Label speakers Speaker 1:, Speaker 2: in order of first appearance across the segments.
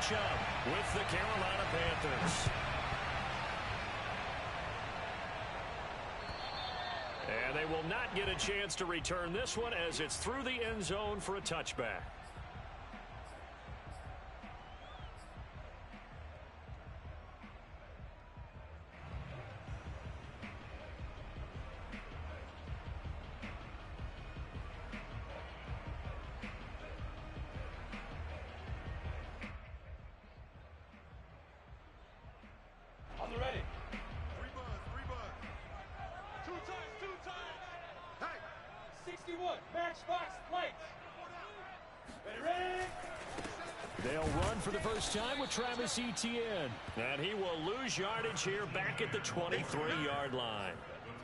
Speaker 1: Chubb with the Carolina Panthers. And they will not get a chance to return this one as it's through the end zone for a touchback.
Speaker 2: On the ready. 61, matchbox lights. Ready.
Speaker 1: They'll run for the first time with Travis Etienne. And he will lose yardage here back at the 23-yard line.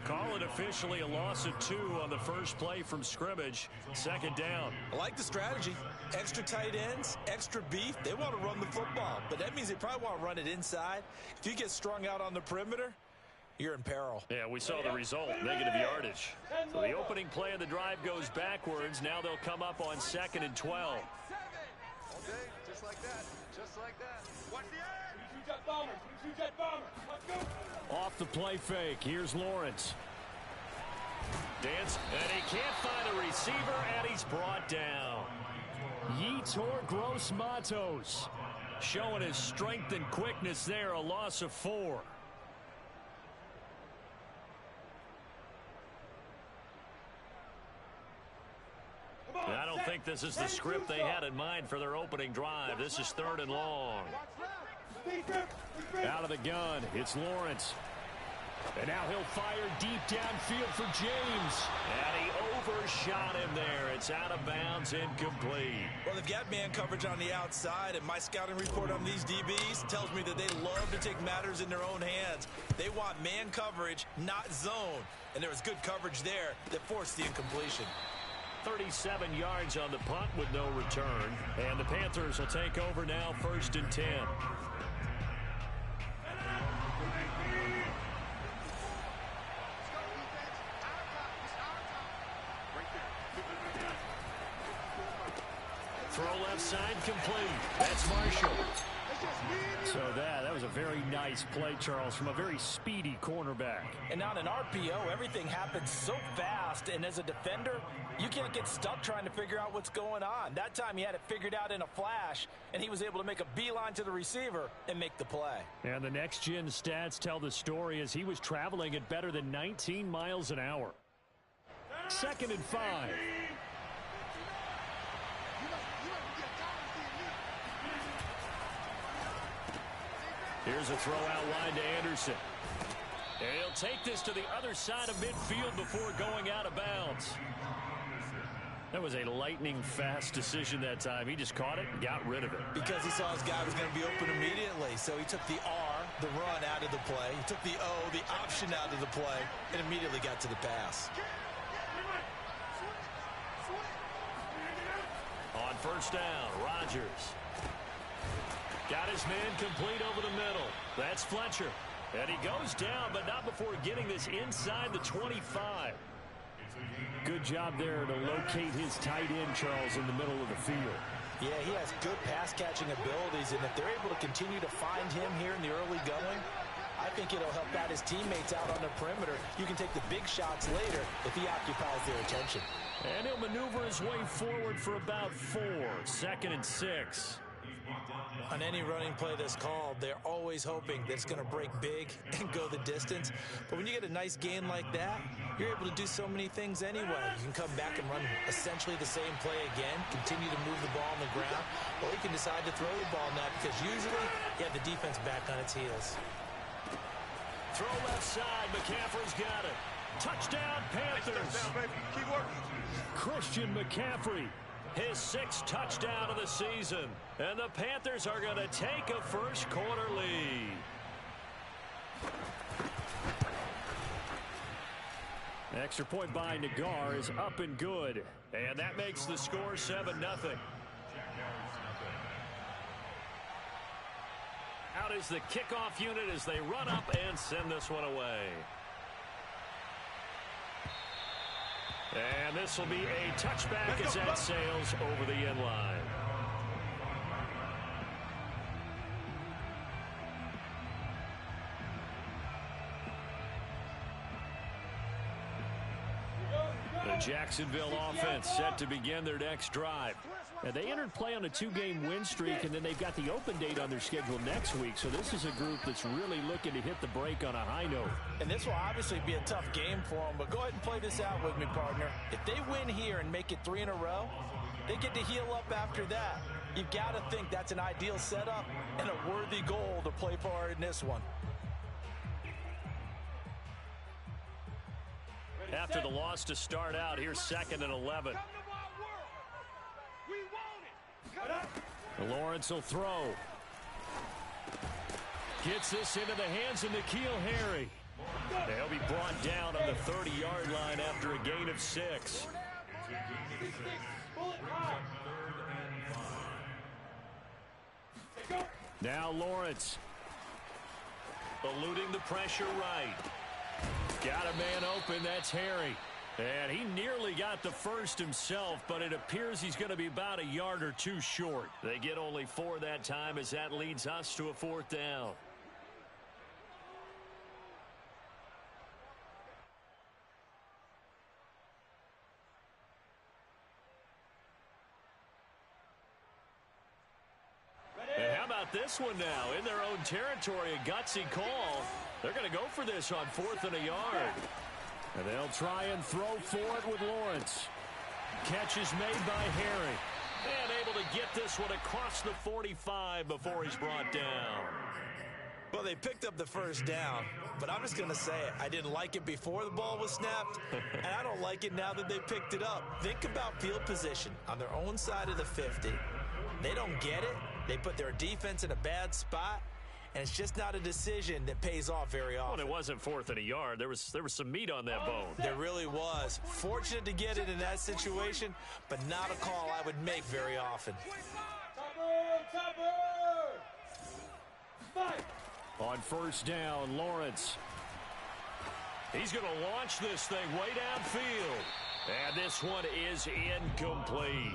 Speaker 1: Call it officially a loss of 2 on the first play from scrimmage. Second down.
Speaker 3: I like the strategy. Extra tight ends, extra beef. They want to run the football, but that means they probably want to run it inside. If you get strung out on the perimeter, you're in peril.
Speaker 1: Yeah, we saw the result, negative yardage. So the opening play of the drive goes backwards. Now they'll come up on 2nd and 12.
Speaker 4: Okay, just like that. Just like that. Watch the edge.
Speaker 2: 22 jet bombers. 22 jet bombers. Let's go.
Speaker 1: Off the play fake. Here's Lawrence. Dance, and he can't find a receiver, and he's brought down. Yetur Gross-Matos showing his strength and quickness there, a loss of 4. I don't think this is the script they had in mind for their opening drive. This is 3rd and long. Out of the gun, it's Lawrence. And now he'll fire deep downfield for James. And he overshot him there. It's out of bounds, incomplete.
Speaker 3: Well, they've got man coverage on the outside, and my scouting report on these DBs tells me that they love to take matters in their own hands. They want man coverage, not zone. And there was good coverage there that forced the incompletion.
Speaker 1: 37 yards on the punt with no return. And the Panthers will take over now, 1st and 10. Throw left side complete. That's Marshall. So that was a very nice play, Charles, from a very speedy cornerback.
Speaker 3: And on an RPO, everything happens so fast, and as a defender, you can't get stuck trying to figure out what's going on. That time he had it figured out in a flash, and he was able to make a beeline to the receiver and make the play.
Speaker 1: And the next-gen stats tell the story as he was traveling at better than 19 miles an hour. 2nd and 5. Here's a throw out wide to Anderson. And he'll take this to the other side of midfield before going out of bounds. That was a lightning-fast decision that time. He just caught it and got rid of it.
Speaker 3: Because he saw his guy was going to be open immediately. So he took the R, the run, out of the play. He took the O, the option, out of the play, and immediately got to the pass.
Speaker 1: On 1st down, Rodgers. Got his man complete over the middle. That's Fletcher. And he goes down, but not before getting this inside the 25. Good job there to locate his tight end, Charles, in the middle of the field.
Speaker 3: Yeah, he has good pass-catching abilities, and if they're able to continue to find him here in the early going, I think it'll help out his teammates out on the perimeter. You can take the big shots later if he occupies their attention.
Speaker 1: And he'll maneuver his way forward for about 4. 2nd and 6.
Speaker 3: On any running play that's called, they're always hoping that it's going to break big and go the distance. But when you get a nice gain like that, you're able to do so many things anyway. You can come back and run essentially the same play again, continue to move the ball on the ground, or you can decide to throw the ball now because usually you have the defense back on its heels.
Speaker 1: Throw left side. McCaffrey's got it. Touchdown, Panthers.
Speaker 4: Touchdown, baby. Keep working.
Speaker 1: Christian McCaffrey. His 6th touchdown of the season. And the Panthers are going to take a first-quarter lead. Extra point by Nagar is up and good. And that makes the score 7-0. Out is the kickoff unit as they run up and send this one away. And this will be a touchback as that sails over the end line. The Jacksonville offense set to begin their next drive. Now, they entered play on a 2-game win streak, and then they've got the open date on their schedule next week. So this is a group that's really looking to hit the break on a high note.
Speaker 3: And this will obviously be a tough game for them, but go ahead and play this out with me, partner. If they win here and make it 3 in a row, they get to heal up after that. You've got to think that's an ideal setup and a worthy goal to play for in this one.
Speaker 1: After the loss to start out, here's 2nd and 11. Lawrence will throw. Gets this into the hands of N'Keal Harry. They'll be brought down on the 30-yard line after a gain of 6. Now Lawrence. Eluding the pressure right. Got a man open, that's Harry. And he nearly got the first himself, but it appears he's going to be about a yard or 2 short. They get only 4 that time as that leads us to a 4th down. And how about this one now? In their own territory, a gutsy call. They're going to go for this on 4th and a yard. And they'll try and throw for it with Lawrence. Catch is made by Harry. And able to get this one across the 45 before he's brought down.
Speaker 3: Well, they picked up the first down, but I'm just going to say it. I didn't like it before the ball was snapped, and I don't like it now that they picked it up. Think about field position on their own side of the 50. They don't get it. They put their defense in a bad spot. And it's just not a decision that pays off very often.
Speaker 1: Well, it wasn't 4th and a yard. There was some meat on that bone.
Speaker 3: There really was. Fortunate to get it in that situation, but not a call I would make very often.
Speaker 1: On 1st down, Lawrence. He's going to launch this thing way downfield. And this one is incomplete.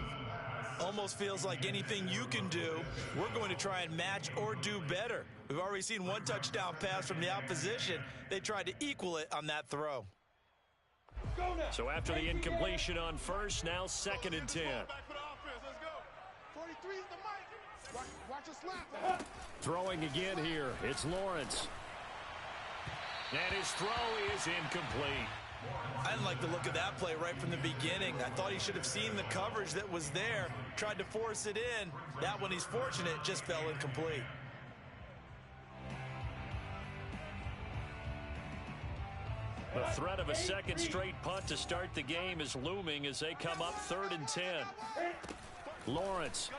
Speaker 3: Almost feels like anything you can do, we're going to try and match or do better. We've already seen 1 touchdown pass from the opposition. They tried to equal it on that throw.
Speaker 1: So after the incompletion on 1st, now 2nd and 10. Throwing again here. It's Lawrence. And his throw is incomplete.
Speaker 3: I didn't like the look of that play right from the beginning. I thought he should have seen the coverage that was there, tried to force it in. That one, he's fortunate, just fell incomplete.
Speaker 1: The threat of a second straight punt to start the game is looming as they come up 3rd and 10. Lawrence.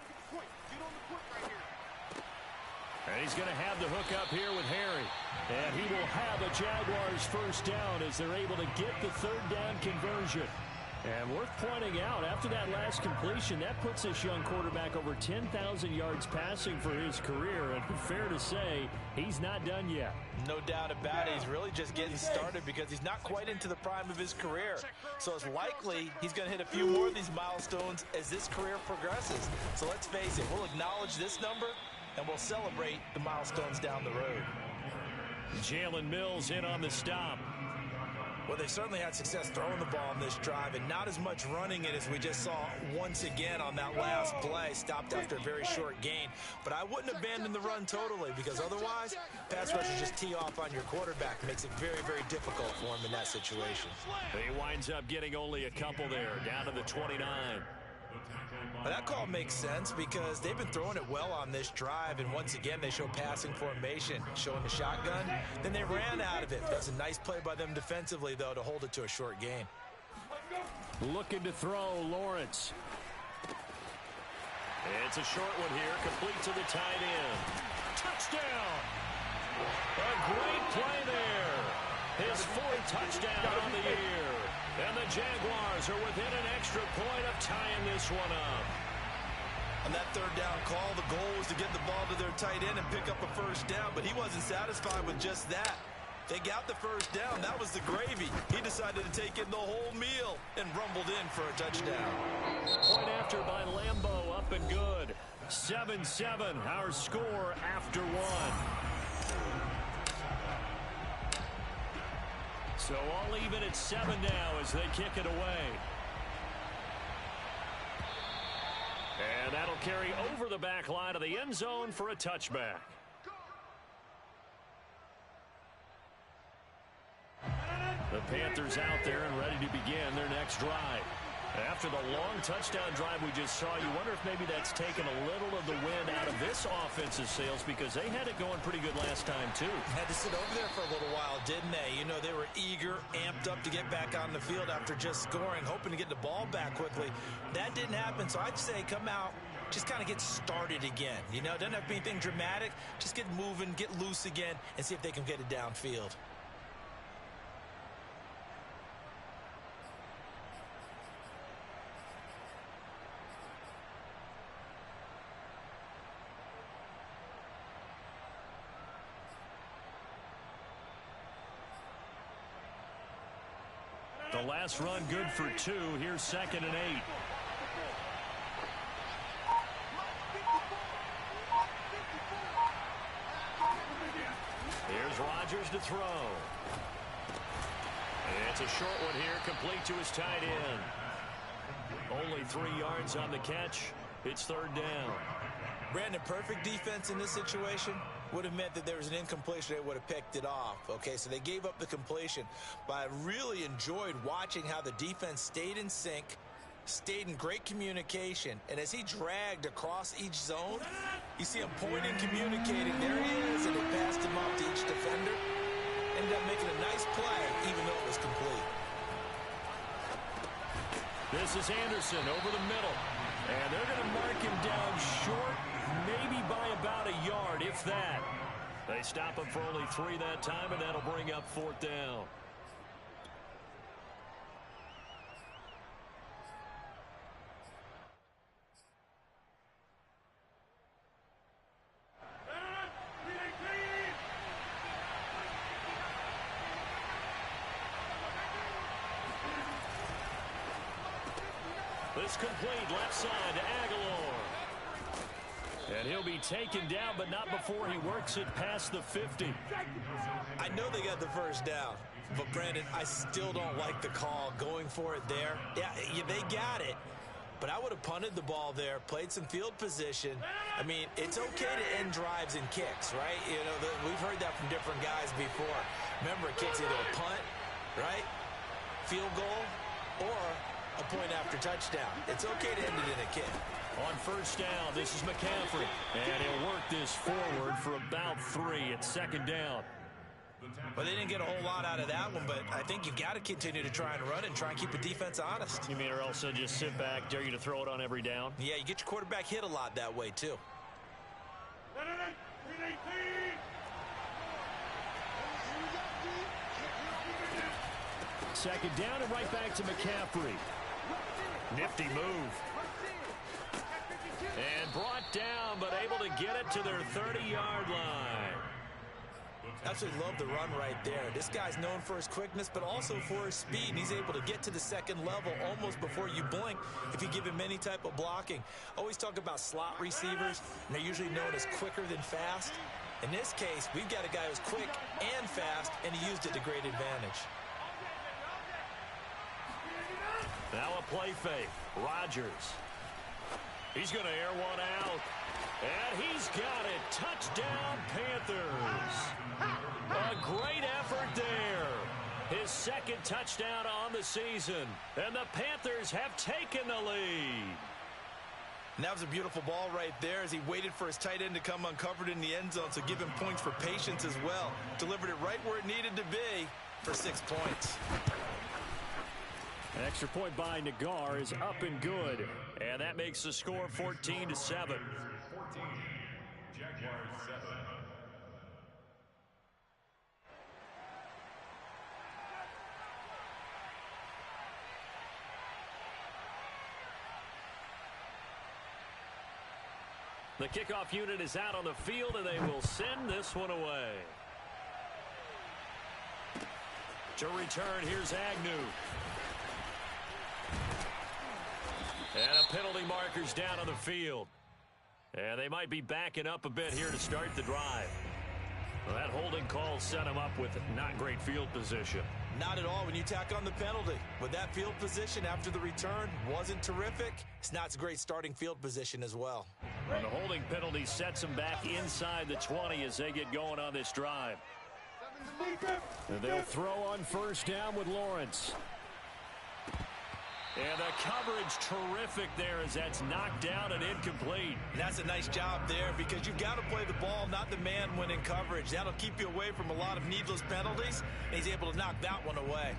Speaker 1: And he's going to have the hook up here with Harry. And he will have a Jaguars first down as they're able to get the 3rd down conversion. And worth pointing out, after that last completion, that puts this young quarterback over 10,000 yards passing for his career. And fair to say, he's not done yet.
Speaker 3: No doubt about it. He's really just getting started because he's not quite into the prime of his career. So it's likely he's going to hit a few more of these milestones as this career progresses. So let's face it, we'll acknowledge this number and we'll celebrate the milestones down the road.
Speaker 1: Jalen Mills in on the stop.
Speaker 3: Well, they certainly had success throwing the ball on this drive, and not as much running it as we just saw once again on that last play. Stopped after a very short gain. But I wouldn't abandon the run totally, because otherwise, pass rushers just tee off on your quarterback. It makes it very, very difficult for him in that situation.
Speaker 1: He winds up getting only a couple there, down to the 29.
Speaker 3: Well, that call makes sense because they've been throwing it well on this drive, and once again they show passing formation, showing the shotgun. Then they ran out of it. That's a nice play by them defensively, though, to hold it to a short gain.
Speaker 1: Looking to throw, Lawrence. It's a short one here, complete to the tight end. Touchdown! A great play there. His 4th touchdown on the year. And the Jaguars are within an extra point of tying this one up.
Speaker 3: On that 3rd down call, the goal was to get the ball to their tight end and pick up a first down, but he wasn't satisfied with just that. They got the first down. That was the gravy. He decided to take in the whole meal and rumbled in for a touchdown.
Speaker 1: Point after by Lambeau, up and good. 7-7, our score after 1. So all even at 7 now as they kick it away. And that'll carry over the back line of the end zone for a touchback. The Panthers out there and ready to begin their next drive. After the long touchdown drive we just saw, you wonder if maybe that's taken a little of the wind out of this offensive sails, because they had it going pretty good last time too.
Speaker 3: Had to sit over there for a little while, didn't they? You know, they were eager, amped up to get back on the field after just scoring, hoping to get the ball back quickly. That didn't happen, so I'd say come out, just kind of get started again. You know, doesn't have to be anything dramatic. Just get moving, get loose again, and see if they can get it downfield.
Speaker 1: The last run good for 2. Here's 2nd and 8. Here's Rodgers to throw. It's a short one here, complete to his tight end. Only 3 yards on the catch. It's 3rd down.
Speaker 3: Brandon, perfect defense in this situation would have meant that there was an incompletion. They would have picked it off. Okay, so they gave up the completion. But I really enjoyed watching how the defense stayed in sync, stayed in great communication, and as he dragged across each zone, you see him pointing, communicating. There he is, and he passed him off to each defender. Ended up making a nice play, even though it was complete.
Speaker 1: This is Anderson over the middle. And they're going to mark him down short, maybe by about a yard, if that. They stop him for only 3 that time, and that'll bring up 4th down. This complete left side to Aguilar. And he'll be taken down, but not before he works it past the 50.
Speaker 3: I know they got the first down, but Brandon, I still don't like the call going for it there. Yeah, they got it, but I would have punted the ball there, played some field position. I mean, it's okay to end drives and kicks, right? You know, we've heard that from different guys before. Remember, a kick's either a punt, right, field goal, or a point after touchdown. It's okay to end it in a kick.
Speaker 1: On 1st down, this is McCaffrey. And he'll work this forward for about 3. It's 2nd down.
Speaker 3: Well, they didn't get a whole lot out of that one, but I think you've got to continue to try and run and try and keep the defense honest.
Speaker 1: You mean, or else they'll just sit back, dare you to throw it on every down?
Speaker 3: Yeah, you get your quarterback hit a lot that way, too.
Speaker 1: 2nd down and right back to McCaffrey. Nifty move. And brought down, but able to get it to their 30-yard line.
Speaker 3: Absolutely love the run right there. This guy's known for his quickness, but also for his speed. And he's able to get to the 2nd level almost before you blink if you give him any type of blocking. Always talk about slot receivers, and they're usually known as quicker than fast. In this case, we've got a guy who's quick and fast, and he used it to great advantage.
Speaker 1: Now a play fake. Rodgers. He's going to air one out. And he's got it. Touchdown, Panthers. A great effort there. His 2nd touchdown on the season. And the Panthers have taken the lead.
Speaker 3: And that was a beautiful ball right there as he waited for his tight end to come uncovered in the end zone. So give him points for patience as well. Delivered it right where it needed to be for 6 points.
Speaker 1: An extra point by Nagar is up and good. And that makes the score 14-7. 14, Jaguars 7. The kickoff unit is out on the field, and they will send this one away. To return, here's Agnew. And a penalty marker's down on the field. And they might be backing up a bit here to start the drive. Well, that holding call set him up with not great field position.
Speaker 3: Not at all when you tack on the penalty. But that field position after the return wasn't terrific. It's not a great starting field position as well.
Speaker 1: And the holding penalty sets him back inside the 20 as they get going on this drive. And they'll throw on first down with Lawrence. And the coverage terrific there as that's knocked down and incomplete.
Speaker 3: And that's a nice job there because you've got to play the ball, not the man when in coverage. That'll keep you away from a lot of needless penalties. And he's able to knock that one away.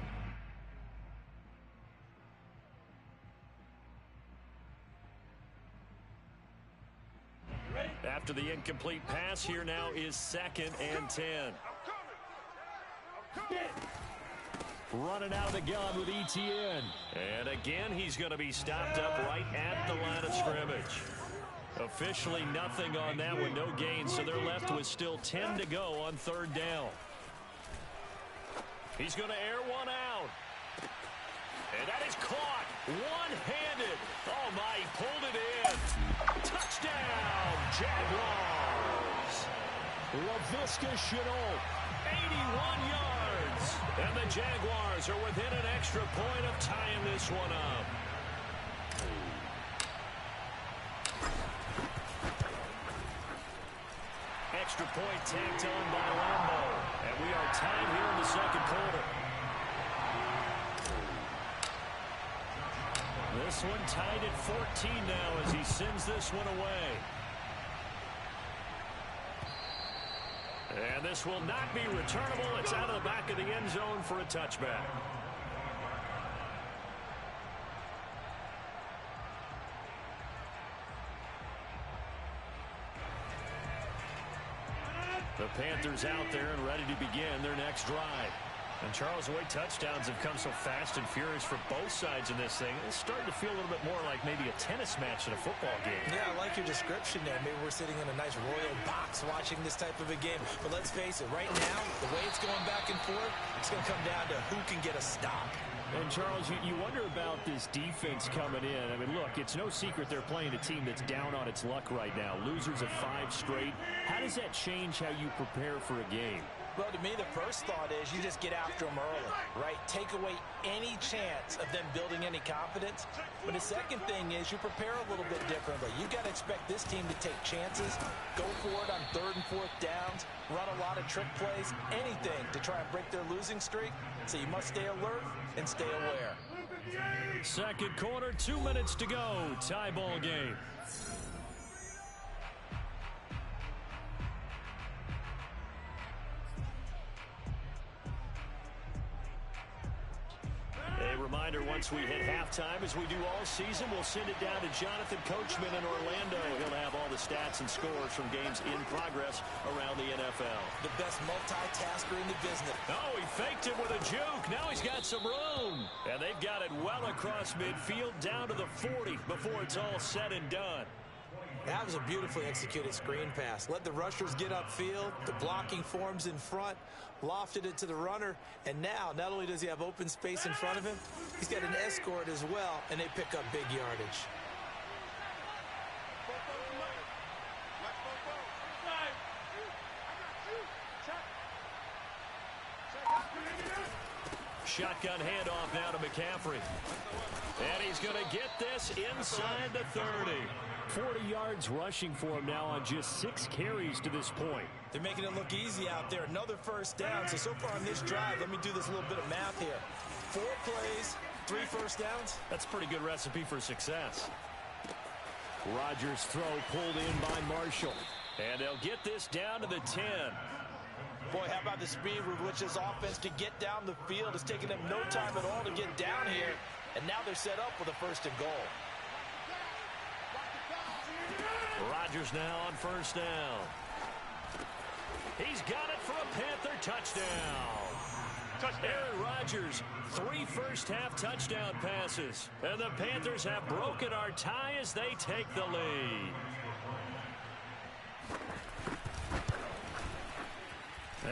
Speaker 1: After the incomplete pass, here now is 2nd and 10. Running out of the gun with Etienne. And again, he's going to be stopped up right at the line of scrimmage. Officially nothing on that one, no gain, so they're left with still 10 to go on 3rd down. He's going to air one out. And that is caught one-handed. Oh, my, he pulled it in. Touchdown, Jaguars. Laviska Shenault, 81 yards. And the Jaguars are within an extra point of tying this one up. Extra point tacked on by Lambo. And we are tied here in the 2nd quarter. This one tied at 14 now as he sends this one away. And this will not be returnable. It's out of the back of the end zone for a touchback. The Panthers out there and ready to begin their next drive. And Charles, the way touchdowns have come so fast and furious for both sides in this thing, it's starting to feel a little bit more like maybe a tennis match in a football game.
Speaker 3: Yeah, I like your description there. Maybe we're sitting in a nice royal box watching this type of a game. But let's face it, right now, the way it's going back and forth, it's going to come down to who can get a stop.
Speaker 1: And, Charles, you wonder about this defense coming in. I mean, look, it's no secret they're playing a team that's down on its luck right now. Losers of 5 straight. How does that change how you prepare for a game?
Speaker 3: Well, to me, the first thought is you just get after them early, right? Take away any chance of them building any confidence. But the second thing is you prepare a little bit differently. You've got to expect this team to take chances, go for it on 3rd and 4th downs, run a lot of trick plays, anything to try and break their losing streak. So you must stay alert and stay aware.
Speaker 1: 2nd quarter, 2 minutes to go. Tie ball game. A reminder, once we hit halftime, as we do all season, we'll send it down to Jonathan Coachman in Orlando. He'll have all the stats and scores from games in progress around the NFL.
Speaker 3: The best multitasker in the business.
Speaker 1: Oh, he faked it with a juke. Now he's got some room. And they've got it well across midfield down to the 40 before it's all said and done.
Speaker 3: That was a beautifully executed screen pass. Let the rushers get upfield. The blocking forms in front. Lofted it to the runner. And now, not only does he have open space in front of him, he's got an escort as well, and they pick up big yardage.
Speaker 1: Shotgun handoff now to McCaffrey. And he's going to get this inside the 30. 40 yards rushing for him now on just 6 carries to this point.
Speaker 3: They're making it look easy out there. Another first down. So far on this drive, let me do this little bit of math here. 4 plays, 3 first downs.
Speaker 1: That's a pretty good recipe for success. Rodgers' throw pulled in by Marshall. And they'll get this down to the 10.
Speaker 3: Boy, how about the speed with which this offense can get down the field? It's taken them no time at all to get down here. And now they're set up with a 1st and goal.
Speaker 1: Rodgers now on first down. He's got it for a Panther touchdown. Aaron Rodgers, 3 first-half touchdown passes. And the Panthers have broken our tie as they take the lead.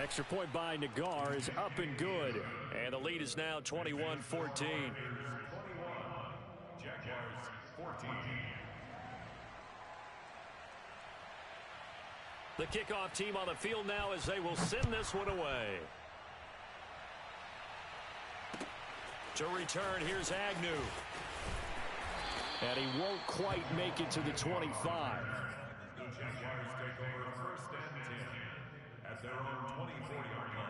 Speaker 1: Extra point by Nagar is up and good. And the lead is now 21-14. The kickoff team on the field now as they will send this one away. To return, here's Agnew. And he won't quite make it to the 25.
Speaker 5: The Jaguars take over 1st and 10 at their own 24-yard line.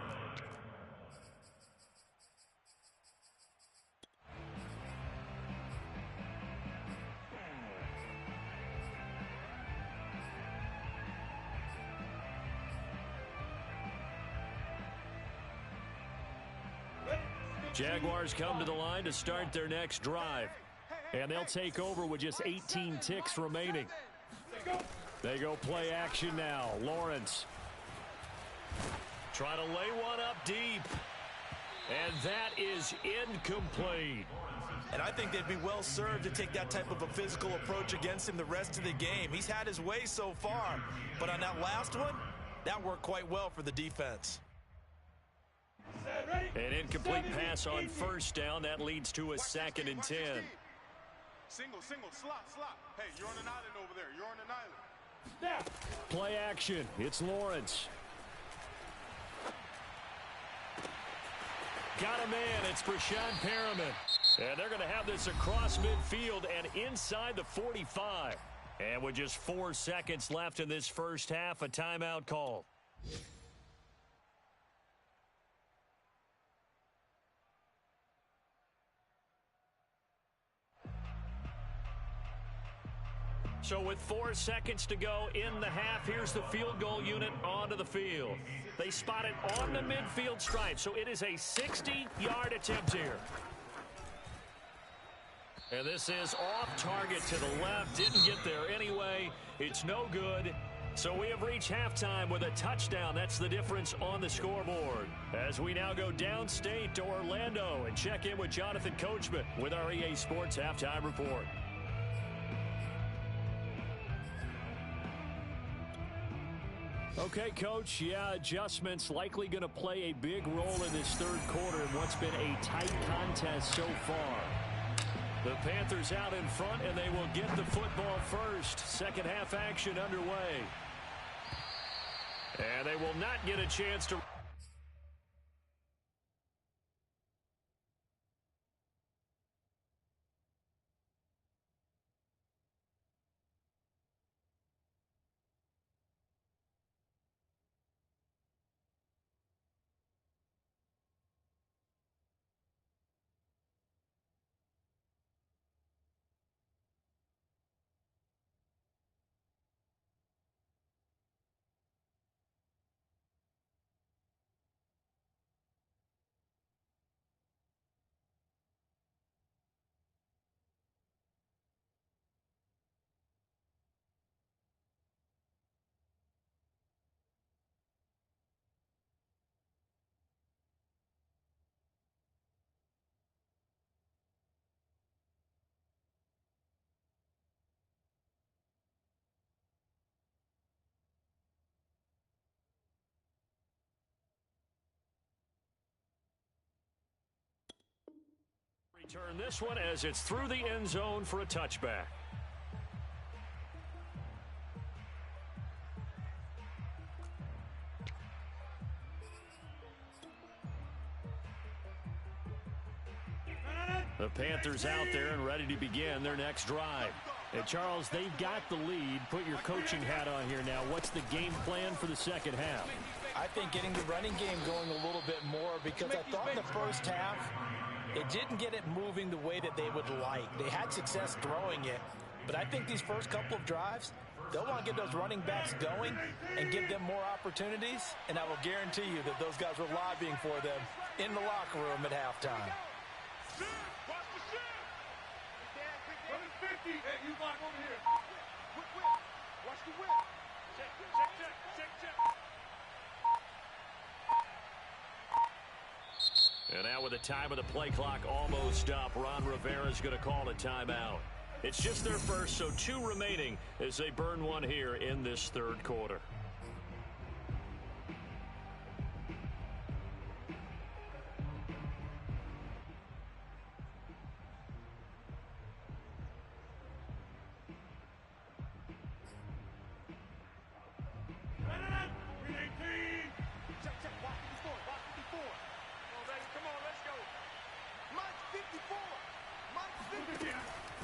Speaker 1: Jaguars come to the line to start their next drive. And they'll take over with just 18 ticks remaining. They go play action now. Lawrence. Trying to lay one up deep. And that is incomplete.
Speaker 3: And I think they'd be well served to take that type of a physical approach against him the rest of the game. He's had his way so far. But on that last one, that worked quite well for the defense.
Speaker 1: An incomplete pass on first down. That leads to a 2nd and 10.
Speaker 4: Single, slot. Hey, you're on an island over there. You're on an island.
Speaker 1: Play action. It's Lawrence. Got a man. It's Breshad Perriman. And they're going to have this across midfield and inside the 45. And with just 4 seconds left in this first half, a timeout call. So with 4 seconds to go in the half, here's the field goal unit onto the field. They spot it on the midfield stripe, so it is a 60-yard attempt here. And this is off target to the left. Didn't get there anyway. It's no good. So we have reached halftime with a touchdown. That's the difference on the scoreboard. As we now go downstate to Orlando and check in with Jonathan Coachman with our EA Sports Halftime Report. Okay, Coach, adjustments likely going to play a big role in this third quarter in what's been a tight contest so far. The Panthers out in front, and they will get the football first. Second half action underway. And they will not get a chance to... Return this one as it's through the end zone for a touchback. The Panthers out there and ready to begin their next drive. And Charles, they've got the lead. Put your coaching hat on here now. What's the game plan for the second half?
Speaker 3: I think getting the running game going a little bit more, because I thought in the first half they didn't get it moving the way that they would like. They had success throwing it, but I think these first couple of drives, they'll want to get those running backs going and give them more opportunities, and I will guarantee you that those guys were lobbying for them in the locker room at halftime.
Speaker 4: Watch the shit!
Speaker 2: Run it 50. Hey, you block over here.
Speaker 4: Whip. Watch the whip. Check.
Speaker 1: And now with the time of the play clock almost up, Ron Rivera is going to call a timeout. It's just their first, so 2 remaining as they burn one here in this third quarter.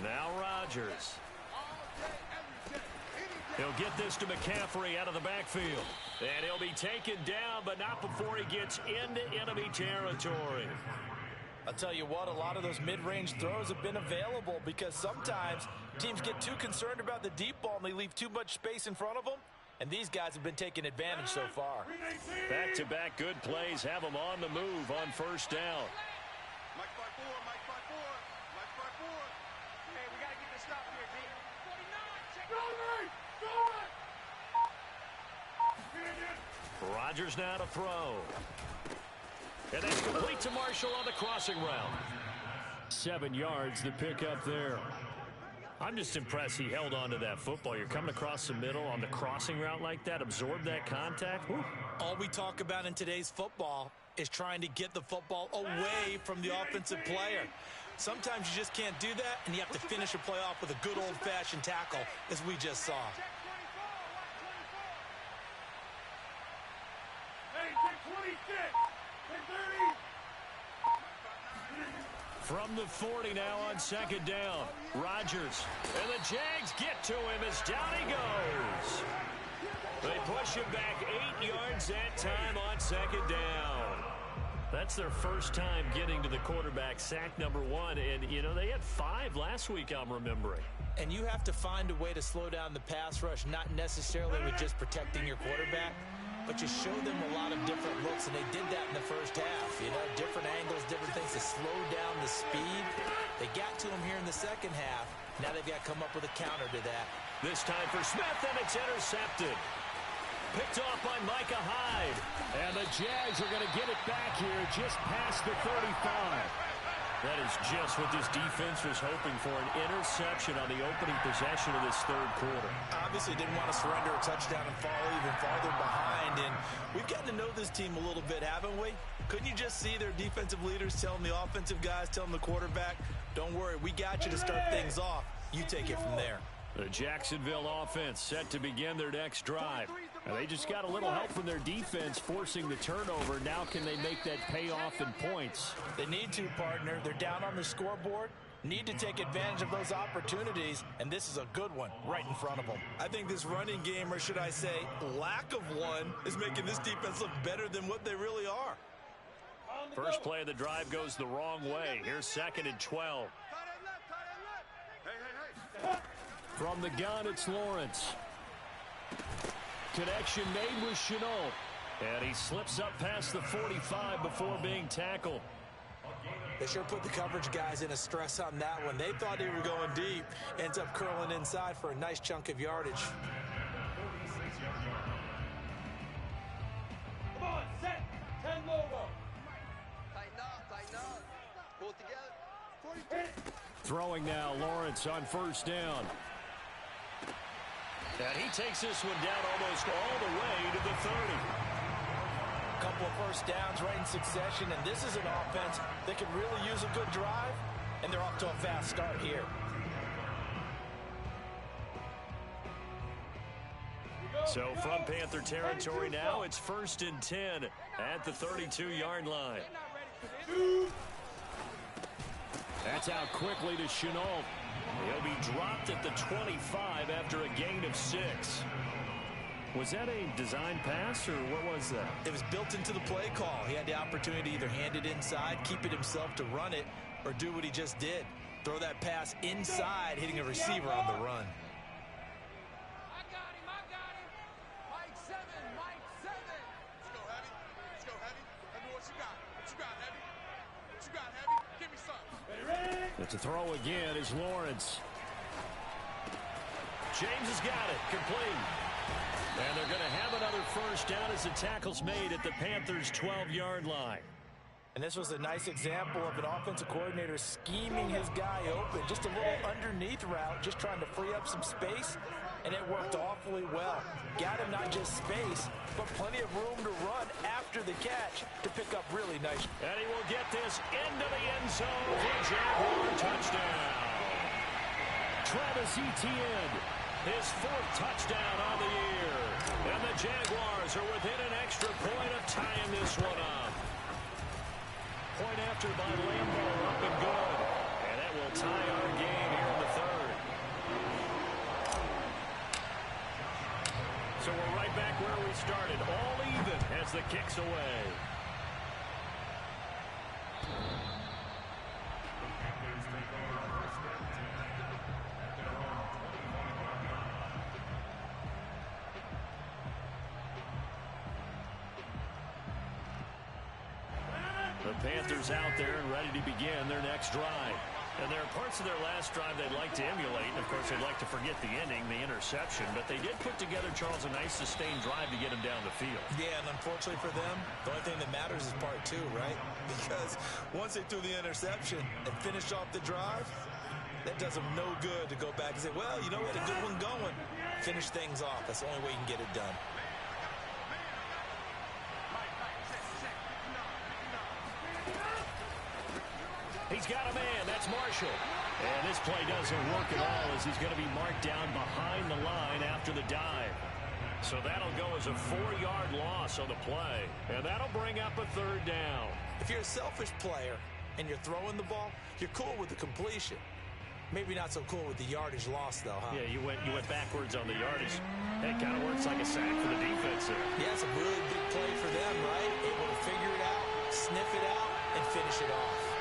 Speaker 1: Now Rodgers. He'll get this to McCaffrey out of the backfield. And he'll be taken down, but not before he gets into enemy territory.
Speaker 3: I'll tell you what, a lot of those mid-range throws have been available because sometimes teams get too concerned about the deep ball and they leave too much space in front of them. And these guys have been taking advantage so far.
Speaker 1: Back-to-back good plays have them on the move on first down.
Speaker 4: Mike 5-4, Mike 5-4, Mike 5-4.
Speaker 2: Hey, we got to get this stop here, D. 49, check it.
Speaker 1: Rodgers now to throw. And that's complete to Marshall on the crossing route. 7 yards the pick up there. I'm just impressed he held on to that football. You're coming across the middle on the crossing route like that, absorb that contact. Whew.
Speaker 3: All we talk about in today's football is trying to get the football away from the offensive player. Sometimes you just can't do that, and you have to finish a play off with a good old-fashioned tackle, as we just saw.
Speaker 2: Hey, take 26. Take 30.
Speaker 1: From the 40 now on second down. Rodgers. And the Jags get to him as down he goes. They push him back 8 yards that time on second down. That's their first time getting to the quarterback, sack number 1. And, you know, they had 5 last week, I'm remembering.
Speaker 3: And you have to find a way to slow down the pass rush, not necessarily with just protecting your quarterback, but you show them a lot of different looks, and they did that in the first half. You know, different angles, different things to slow down the speed. They got to him here in the second half. Now they've got to come up with a counter to that.
Speaker 1: This time for Smith, and it's intercepted. Picked off by Micah Hyde. And the Jags are going to get it back here just past the 35. That is just what this defense was hoping for, an interception on the opening possession of this third quarter.
Speaker 3: Obviously didn't want to surrender a touchdown and fall even farther behind. And we've gotten to know this team a little bit, haven't we? Couldn't you just see their defensive leaders telling the offensive guys, telling the quarterback, don't worry, we got you to start things off. You take it from there.
Speaker 1: The Jacksonville offense set to begin their next drive. And they just got a little help from their defense forcing the turnover. Now can they make that pay off in points?
Speaker 3: They need to, partner. They're down on the scoreboard. Need to take advantage of those opportunities, and this is a good one right in front of them. I think this running game, or should I say lack of one, is making this defense look better than what they really are.
Speaker 1: First play of the drive goes the wrong way. Here's second and 12.
Speaker 4: Hey.
Speaker 1: From the gun, it's Lawrence. Connection made with Shenault. And he slips up past the 45 before being tackled.
Speaker 3: They sure put the coverage guys in a stress on that one. They thought they were going deep. Ends up curling inside for a nice chunk of yardage.
Speaker 2: Come on, set. 10 logo.
Speaker 6: Tighten up. Pull it together.
Speaker 1: Throwing now, Lawrence on first down. And he takes this one down almost all the way to the 30.
Speaker 3: A couple of first downs right in succession, and this is an offense that could really use a good drive, and they're off to a fast start here.
Speaker 1: So from Panther territory now, it's 1st and 10 at the 32-yard line. That's out quickly to Shenault. He'll be dropped at the 25 after a gain of 6. Was that a design pass, or what was that?
Speaker 3: It was built into the play call. He had the opportunity to either hand it inside, keep it himself to run it, or do what he just did. Throw that pass inside, hitting a receiver on the run.
Speaker 2: I got him. Mike 7.
Speaker 4: Let's go, Heavy. Let me what you got. What you got, Heavy? Give me something.
Speaker 1: But to throw again is Lawrence. James has got it. Complete. And they're going to have another first down as the tackle's made at the Panthers' 12-yard line.
Speaker 3: And this was a nice example of an offensive coordinator scheming his guy open. Just a little underneath route, just trying to free up some space, and it worked awfully well. Got him not just space, but plenty of room to run after the catch to pick up really nice.
Speaker 1: And he will get this into the end zone for a Jaguar touchdown. Travis Etienne, his 4th touchdown on the year. And the Jaguars are within an extra point of tying this one up. Point after by Lambo, up and good. And that will tie our game here in the So we're right back where we started, all even as the kick's away. The Panthers out there and ready to begin their next drive. And there are parts of their last drive they'd like to emulate. And, of course, they'd like to forget the ending, the interception. But they did put together, Charles, a nice sustained drive to get them down the field.
Speaker 3: Yeah, and unfortunately for them, the only thing that matters is part two, right? Because once they threw the interception and finished off the drive, that does them no good to go back and say, well, you know, we had a good one going. Finish things off. That's the only way you can get it done.
Speaker 1: He's got a man. That's Marshall. And this play doesn't work at all as he's going to be marked down behind the line after the dive. So that'll go as a 4-yard loss on the play. And that'll bring up a third down.
Speaker 3: If you're a selfish player and you're throwing the ball, you're cool with the completion. Maybe not so cool with the yardage loss, though, huh?
Speaker 1: Yeah, you went backwards on the yardage. That kind of works like a sack for the defense there.
Speaker 3: Yeah, it's a really big play for them, right? Able to figure it out, sniff it out, and finish it off.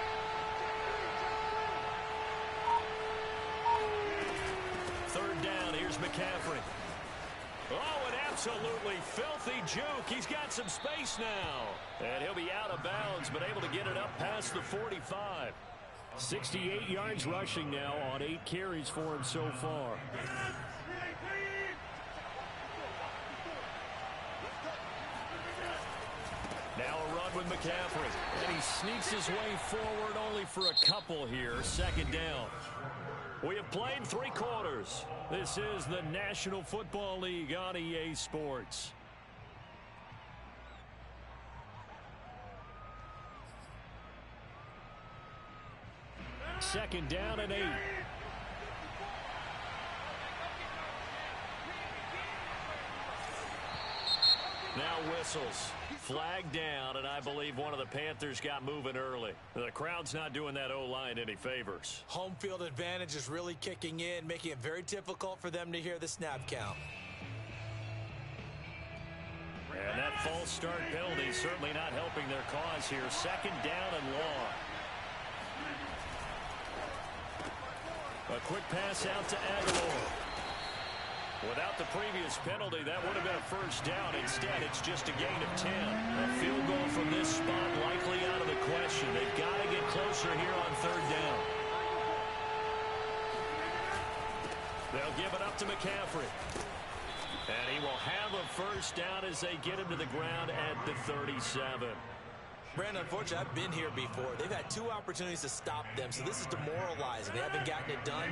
Speaker 1: Third down, here's McCaffrey. Oh, an absolutely filthy juke. He's got some space now. And he'll be out of bounds, but able to get it up past the 45. 68 yards rushing now on 8 carries for him so far. Now a run with McCaffrey. And he sneaks his way forward only for a couple here. Second down. We have played 3 quarters. This is the National Football League on EA Sports. Second down and 8. Now whistles. Flag down, and I believe one of the Panthers got moving early. The crowd's not doing that O-line any favors.
Speaker 3: Home field advantage is really kicking in, making it very difficult for them to hear the snap count.
Speaker 1: And that false start penalty certainly not helping their cause here. Second down and long. A quick pass out to Aguilar. Without the previous penalty, that would have been a first down. Instead, it's just a gain of 10. A field goal from this spot likely out of the question. They've got to get closer here on third down. They'll give it up to McCaffrey. And he will have a first down as they get him to the ground at the 37.
Speaker 3: Brandon, unfortunately, I've been here before. They've had 2 opportunities to stop them, so this is demoralizing. They haven't gotten it done.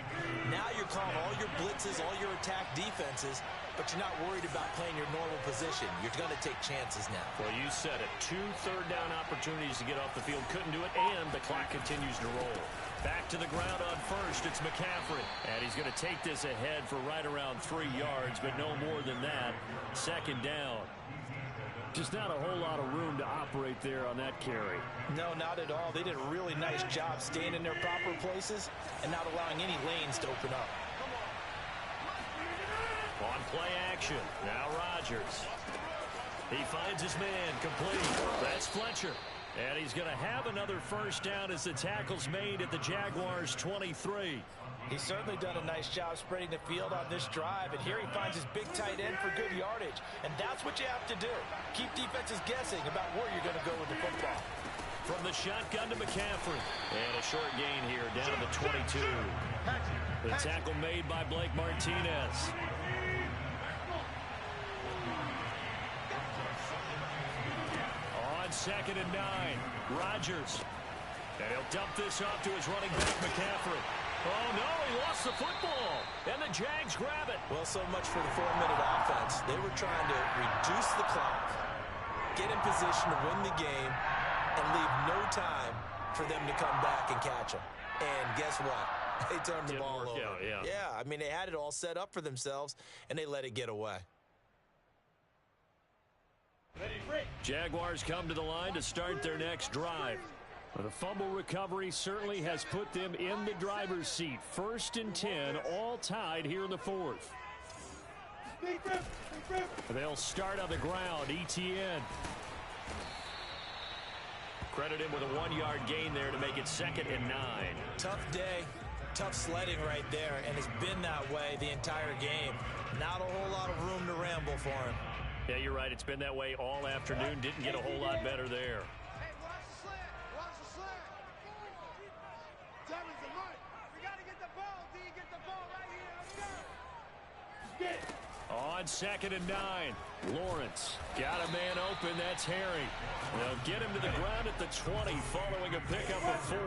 Speaker 3: Now you're calling all your blitzes, all your attack defenses, but you're not worried about playing your normal position. You're going to take chances now.
Speaker 1: Well, you said it. 2 third-down opportunities to get off the field. Couldn't do it, and the clock continues to roll. Back to the ground on first. It's McCaffrey. And he's going to take this ahead for right around 3 yards, but no more than that. Second down. Just not a whole lot of room to operate there on that carry.
Speaker 3: No, not at all. They did a really nice job staying in their proper places and not allowing any lanes to open up.
Speaker 1: On play action, now Rodgers. He finds his man complete. That's Fletcher. And he's going to have another first down as the tackle's made at the Jaguars' 23.
Speaker 3: He's certainly done a nice job spreading the field on this drive, and here he finds his big tight end for good yardage. And that's what you have to do. Keep defenses guessing about where you're going to go with the football.
Speaker 1: From the shotgun to McCaffrey. And a short gain here down to the 22. The tackle made by Blake Martinez. On 2nd and 9, Rodgers. And he'll dump this off to his running back, McCaffrey. Oh, no, he lost the football. And the Jags grab it.
Speaker 3: Well, so much for the 4-minute offense. They were trying to reduce the clock, get in position to win the game, and leave no time for them to come back and catch them. And guess what? They turned the ball over. Yeah, I mean, they had it all set up for themselves, and they let it get away.
Speaker 1: Jaguars come to the line to start their next drive. The fumble recovery certainly has put them in the driver's seat. 1st and 10, all tied here in the 4th. They'll start on the ground. ETN. Credit him with a 1-yard gain there to make it 2nd and 9.
Speaker 3: Tough day, tough sledding right there, and it's been that way the entire game. Not a whole lot of room to ramble for him.
Speaker 1: Yeah, you're right. It's been that way all afternoon. Didn't get a whole lot better there.
Speaker 2: Hey, watch the slant. Watch the slant. Devon's the money. We got to get the ball, D. Get the ball right here. Let's go. Get it.
Speaker 1: On 2nd and 9, Lawrence got a man open. That's Harry. They'll get him to the ground at the 20 following a pickup of 4.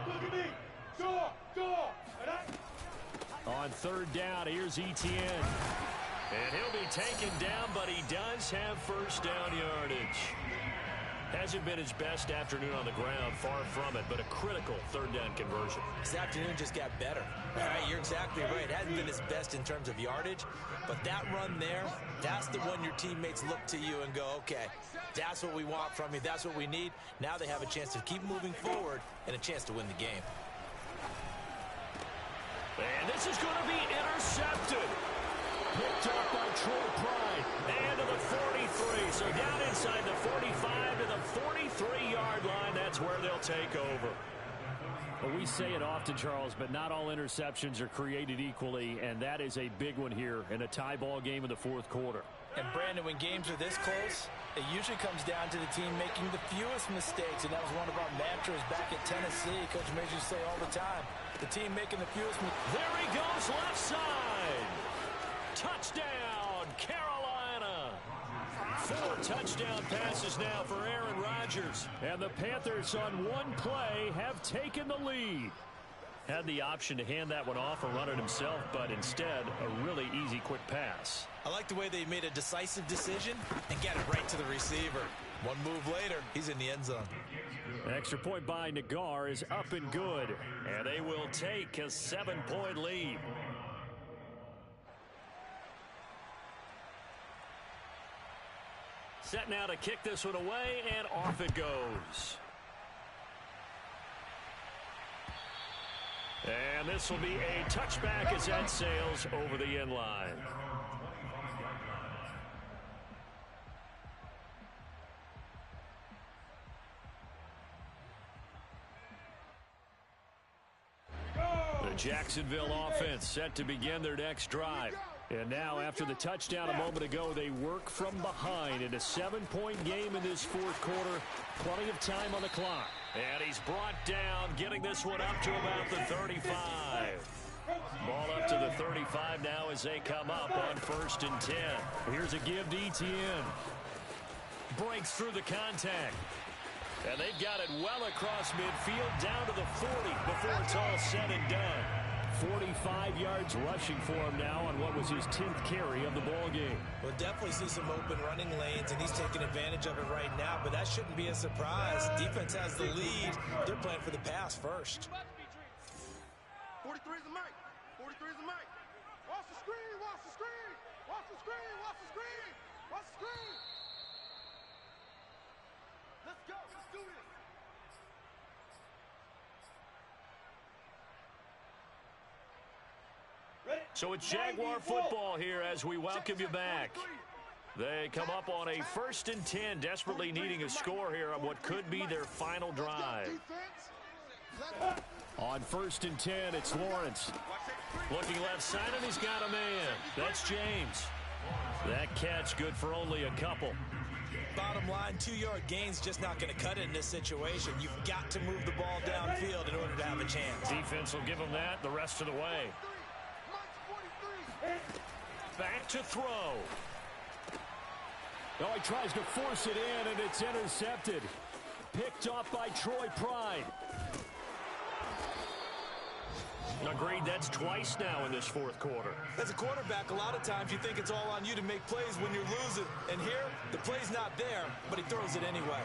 Speaker 2: Look at me. Jaw.
Speaker 1: On 3rd down, here's Etienne. And he'll be taken down, but he does have first down yardage. Hasn't been his best afternoon on the ground, far from it, but a critical 3rd down conversion.
Speaker 3: This afternoon just got better. All right, you're exactly right. It hasn't been his best in terms of yardage, but that run there, that's the one your teammates look to you and go, okay, that's what we want from you. That's what we need. Now they have a chance to keep moving forward and a chance to win the game.
Speaker 1: And this is going to be intercepted. Picked up by Troy Pride. And to the 43. So down inside the 45 to the 43-yard line. That's where they'll take over.
Speaker 7: Well, we say it often, Charles, but not all interceptions are created equally, and that is a big one here in a tie ball game in the 4th quarter.
Speaker 3: And Brandon, when games are this close, it usually comes down to the team making the fewest mistakes, and that was one of our mantras back at Tennessee. Coach Major used to say all the time, the team making the fewest mistakes.
Speaker 1: There he goes, left side. Touchdown, Carolina. 4 touchdown passes now for Aaron Rodgers. And the Panthers on one play have taken the lead. Had the option to hand that one off or run it himself, but instead, a really easy, quick pass.
Speaker 3: I like the way they made a decisive decision and get it right to the receiver. One move later, he's in the end zone.
Speaker 1: An extra point by Nagar is up and good, and they will take a 7-point lead. Set now to kick this one away, and off it goes. And this will be a touchback as that sails over the end line. The Jacksonville offense set to begin their next drive. And now, after the touchdown a moment ago, they work from behind in a 7-point game in this 4th quarter. Plenty of time on the clock. And he's brought down, getting this one up to about the 35. Ball up to the 35 now as they come up on 1st and 10. Here's a give to Etienne. Breaks through the contact. And they've got it well across midfield down to the 40 before it's all said and done. 45 yards rushing for him now on what was his 10th carry of the ball game.
Speaker 3: We'll definitely see some open running lanes, and he's taking advantage of it right now, but that shouldn't be a surprise. Defense has the lead. They're playing for the pass first.
Speaker 2: 43 is the mic. 43 is the mic. Watch the screen. Watch the screen. Watch the screen. Watch the screen. Watch the screen. Let's go. Let's do this.
Speaker 1: So it's Jaguar football here as we welcome you back. They come up on a 1st and 10, desperately needing a score here on what could be their final drive. On 1st and 10, it's Lawrence. Looking left side, and he's got a man. That's James. That catch good for only a couple.
Speaker 3: Bottom line, 2-yard gain's just not going to cut it in this situation. You've got to move the ball downfield in order to have a chance.
Speaker 1: Defense will give them that the rest of the way. Back to throw. Oh, he tries to force it in, and it's intercepted. Picked off by Troy Pride. Agreed, that's twice now in this 4th quarter.
Speaker 3: As a quarterback, a lot of times you think it's all on you to make plays when you're losing. And here, the play's not there, but he throws it anyway.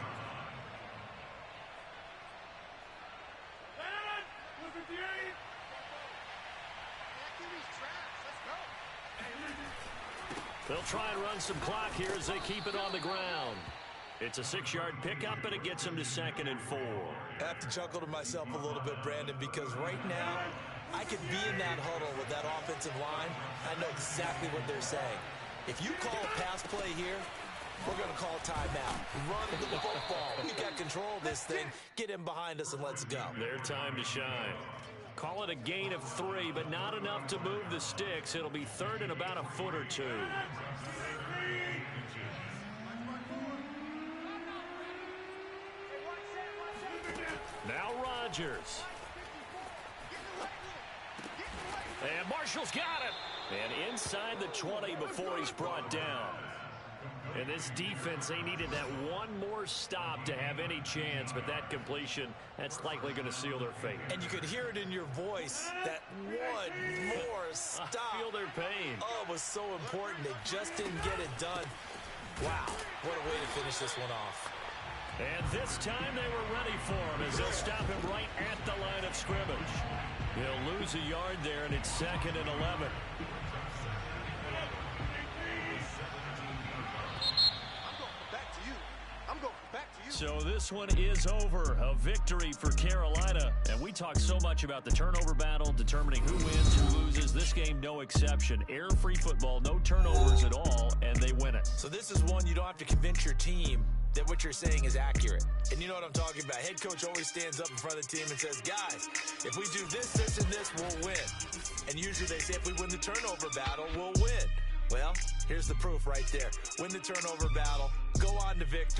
Speaker 1: They'll try and run some clock here as they keep it on the ground. It's a 6-yard pickup, and it gets them to 2nd and 4.
Speaker 3: I have to chuckle to myself a little bit, Brandon, because right now, I could be in that huddle with that offensive line. I know exactly what they're saying. If you call a pass play here, we're going to call timeout. Run the football. We got control of this thing. Get him behind us and let's go.
Speaker 1: Their time to shine. Call it a gain of 3, but not enough to move the sticks. It'll be third and about a foot or two. Now Rodgers. And Marshall's got it. And inside the 20 before he's brought down. And this defense, they needed that one more stop to have any chance, but that completion, that's likely going to seal their fate.
Speaker 3: And you could hear it in your voice, that one more stop.
Speaker 1: I feel their pain.
Speaker 3: Oh, it was so important. They just didn't get it done. Wow, what a way to finish this one off.
Speaker 1: And this time they were ready for him as they'll stop him right at the line of scrimmage. He'll lose a yard there, and it's 2nd and 11. So this one is over. A victory for Carolina. And we talk so much about the turnover battle, determining who wins, who loses. This game, no exception. Error-free football, no turnovers at all, and they win it.
Speaker 3: So this is one you don't have to convince your team that what you're saying is accurate. And you know what I'm talking about. Head coach always stands up in front of the team and says, guys, if we do this, this, and this, we'll win. And usually they say if we win the turnover battle, we'll win. Well, here's the proof right there. Win the turnover battle. Go on to victory.